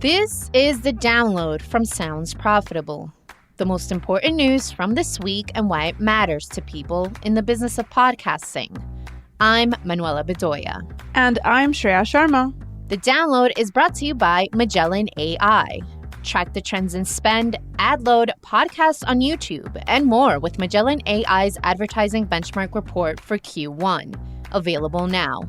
This is the download from Sounds Profitable, the most important news from this week and why it matters to people in the business of podcasting. I'm Manuela Bedoya. And I'm Shreya Sharma. The download is brought to you by Magellan AI. Track the trends in spend, ad load, podcasts on YouTube, and more with Magellan AI's advertising benchmark report for Q1, available now.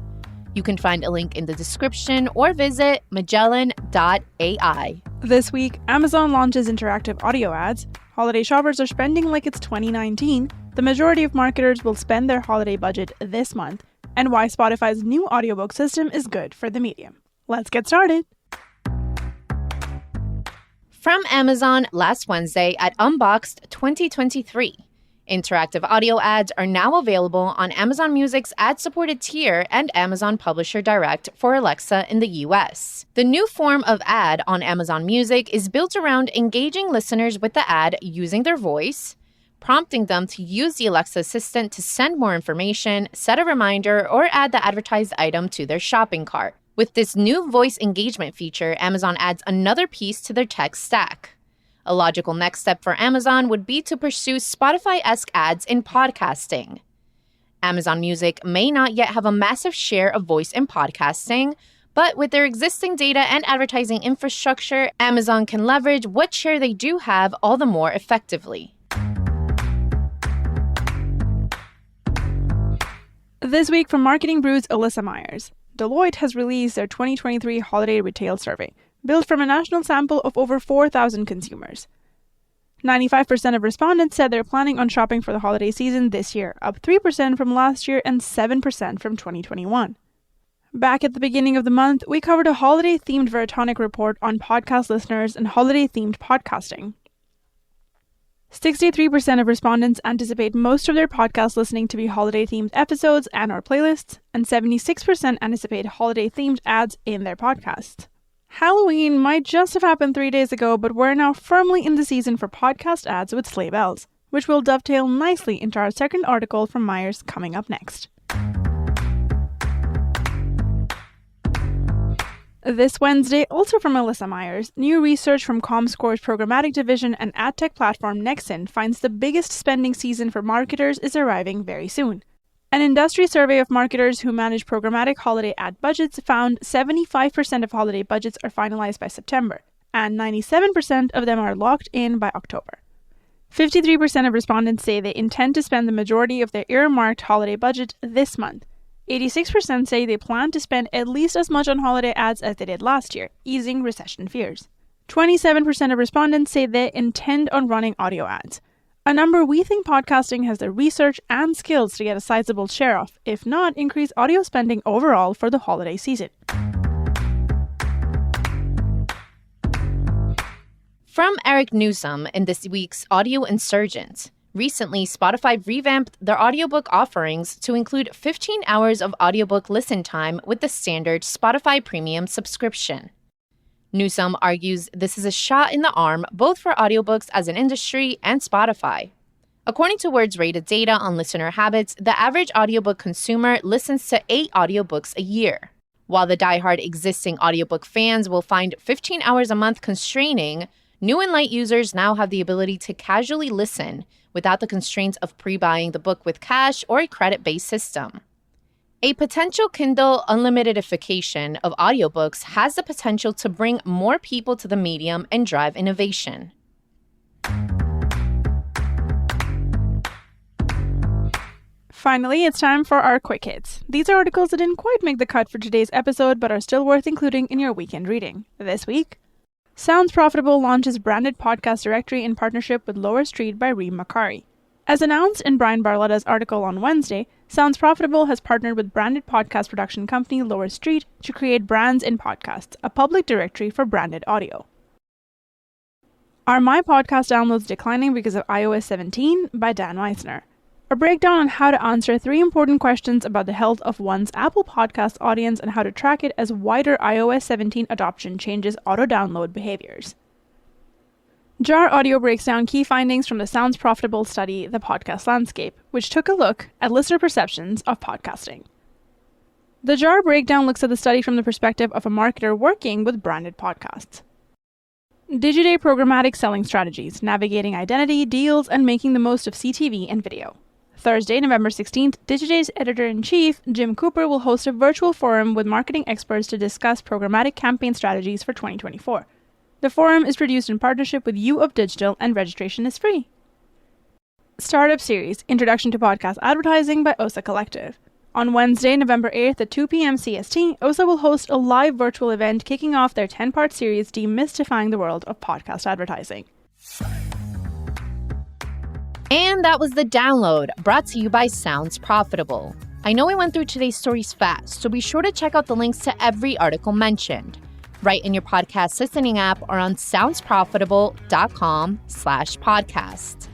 You can find a link in the description or visit magellan.ai. This week, Amazon launches interactive audio ads. Holiday shoppers are spending like it's 2019. The majority of marketers will spend their holiday budget this month. And why Spotify's new audiobook system is good for the medium. Let's get started. From Amazon last Wednesday at Unboxed 2023. Interactive audio ads are now available on Amazon Music's ad-supported tier and Amazon Publisher Direct for Alexa in the US. The new form of ad on Amazon Music is built around engaging listeners with the ad using their voice, prompting them to use the Alexa assistant to send more information, set a reminder, or add the advertised item to their shopping cart. With this new voice engagement feature, Amazon adds another piece to their tech stack. A logical next step for Amazon would be to pursue Spotify-esque ads in podcasting. Amazon Music may not yet have a massive share of voice in podcasting, but with their existing data and advertising infrastructure, Amazon can leverage what share they do have all the more effectively. This week from Marketing Brew's Alyssa Myers, Deloitte has released their 2023 Holiday Retail Survey, built from a national sample of over 4,000 consumers. 95% of respondents said they're planning on shopping for the holiday season this year, up 3% from last year and 7% from 2021. Back at the beginning of the month, we covered a holiday-themed Veritonic report on podcast listeners and holiday-themed podcasting. 63% of respondents anticipate most of their podcast listening to be holiday-themed episodes and/or playlists, and 76% anticipate holiday-themed ads in their podcasts. Halloween might just have happened 3 days ago, but we're now firmly in the season for podcast ads with sleigh bells, which will dovetail nicely into our second article from Myers coming up next. This Wednesday, also from Alyssa Myers, new research from Comscore's programmatic division and ad tech platform Nexon finds the biggest spending season for marketers is arriving very soon. An industry survey of marketers who manage programmatic holiday ad budgets found 75% of holiday budgets are finalized by September, and 97% of them are locked in by October. 53% of respondents say they intend to spend the majority of their earmarked holiday budget this month. 86% say they plan to spend at least as much on holiday ads as they did last year, easing recession fears. 27% of respondents say they intend on running audio ads, a number we think podcasting has the research and skills to get a sizable share of, if not increase audio spending overall for the holiday season. From Eric Newsom in this week's Audio Insurgent. Recently, Spotify revamped their audiobook offerings to include 15 hours of audiobook listen time with the standard Spotify Premium subscription. Newsom argues this is a shot in the arm both for audiobooks as an industry and Spotify. According to Words Rated data on listener habits, the average audiobook consumer listens to 8 audiobooks a year. While the diehard existing audiobook fans will find 15 hours a month constraining, new and light users now have the ability to casually listen without the constraints of pre-buying the book with cash or a credit-based system. A potential Kindle unlimitedification of audiobooks has the potential to bring more people to the medium and drive innovation. Finally, it's time for our quick hits. These are articles that didn't quite make the cut for today's episode but are still worth including in your weekend reading. This week, Sounds Profitable launches branded podcast directory in partnership with Lower Street by Reem Makari. As announced in Brian Barletta's article on Wednesday, Sounds Profitable has partnered with branded podcast production company Lower Street to create Brands in Podcasts, a public directory for branded audio. Are My Podcast downloads declining because of iOS 17? By Dan Meissner. A breakdown on how to answer 3 important questions about the health of one's Apple Podcast audience and how to track it as wider iOS 17 adoption changes auto-download behaviors. Jar Audio breaks down key findings from the Sounds Profitable study, The Podcast Landscape, which took a look at listener perceptions of podcasting. The Jar breakdown looks at the study from the perspective of a marketer working with branded podcasts. Digiday Programmatic Selling Strategies, Navigating Identity, Deals, and Making the Most of CTV and Video. Thursday, November 16th, Digiday's editor-in-chief, Jim Cooper, will host a virtual forum with marketing experts to discuss programmatic campaign strategies for 2024. The forum is produced in partnership with U of Digital and registration is free. Startup Series, Introduction to Podcast Advertising by OSA Collective. On Wednesday, November 8th at 2 p.m. CST, OSA will host a live virtual event kicking off their 10-part series demystifying the world of podcast advertising. And that was The Download, brought to you by Sounds Profitable. I know we went through today's stories fast, so be sure to check out the links to every article mentioned right in your podcast listening app or on soundsprofitable.com/podcast.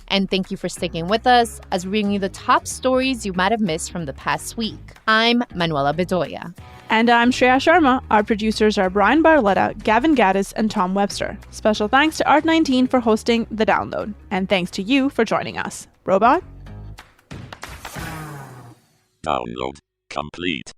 And thank you for sticking with us as we bring you the top stories you might have missed from the past week. I'm Manuela Bedoya. And I'm Shreya Sharma. Our producers are Brian Barletta, Gavin Gaddis, and Tom Webster. Special thanks to Art19 for hosting The Download. And thanks to you for joining us. Robot? Download complete.